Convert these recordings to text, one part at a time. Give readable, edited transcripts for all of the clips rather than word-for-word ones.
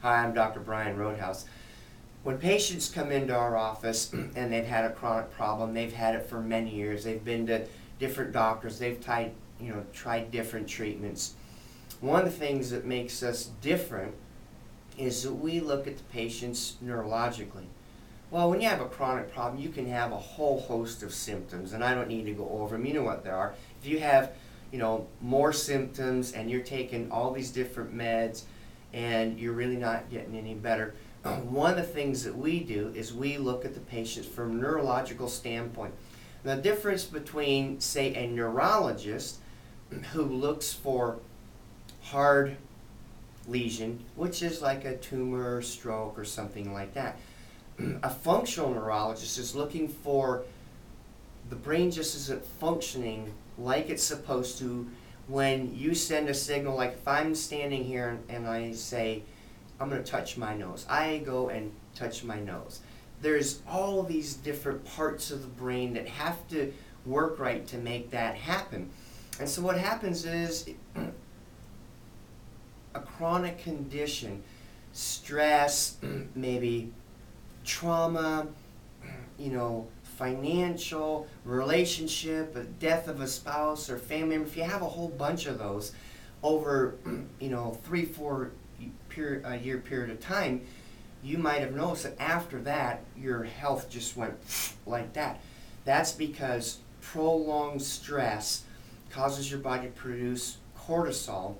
Hi, I'm Dr. Brian Roadhouse. When patients come into our office and they've had a chronic problem, they've had it for many years, they've been to different doctors, they've tried different treatments. One of the things that makes us different is that we look at the patients neurologically. Well, when you have a chronic problem, you can have a whole host of symptoms, and I don't need to go over them. You know what they are. If you have, more symptoms and you're taking all these different meds and you're really not getting any better, one of the things that we do is we look at the patients from a neurological standpoint. The difference between, say, a neurologist who looks for hard lesion, which is like a tumor, stroke, or something like that. A functional neurologist is looking for the brain just isn't functioning like it's supposed to when you send a signal. Like if I'm standing here and I say, I'm going to touch my nose, I go and touch my nose. There's all these different parts of the brain that have to work right to make that happen. And so what happens is a chronic condition, stress, maybe trauma, financial, relationship, a death of a spouse or family member, if you have a whole bunch of those over, 3-4 year period of time, you might have noticed that after that, your health just went like that. That's because prolonged stress causes your body to produce cortisol,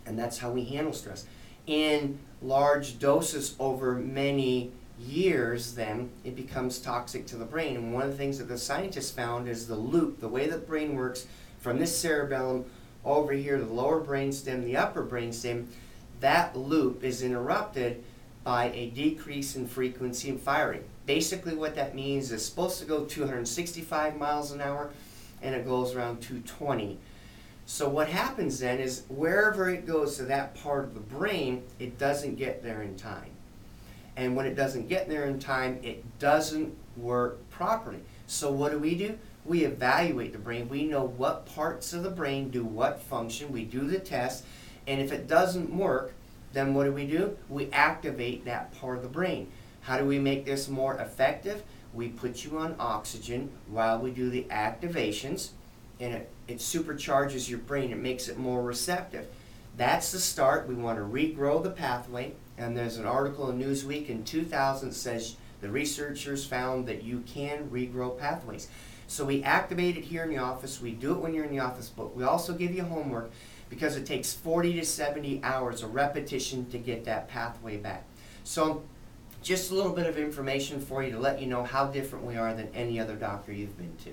and that's how we handle stress. In large doses over many years, then it becomes toxic to the brain. And one of the things that the scientists found is the loop, the way the brain works from this cerebellum over here to the lower brainstem, the upper brainstem, that loop is interrupted by a decrease in frequency and firing. Basically what that means is it's supposed to go 265 miles an hour and it goes around 220. So what happens then is wherever it goes to that part of the brain, it doesn't get there in time. And when it doesn't get there in time, it doesn't work properly. So what do? We evaluate the brain. We know what parts of the brain do what function. We do the test. And if it doesn't work, then what do? We activate that part of the brain. How do we make this more effective? We put you on oxygen while we do the activations, and it supercharges your brain. It makes it more receptive. That's the start. We want to regrow the pathway, and there's an article in Newsweek in 2000 that says the researchers found that you can regrow pathways. So we activate it here in the office. We do it when you're in the office, but we also give you homework because it takes 40 to 70 hours of repetition to get that pathway back. So just a little bit of information for you to let you know how different we are than any other doctor you've been to.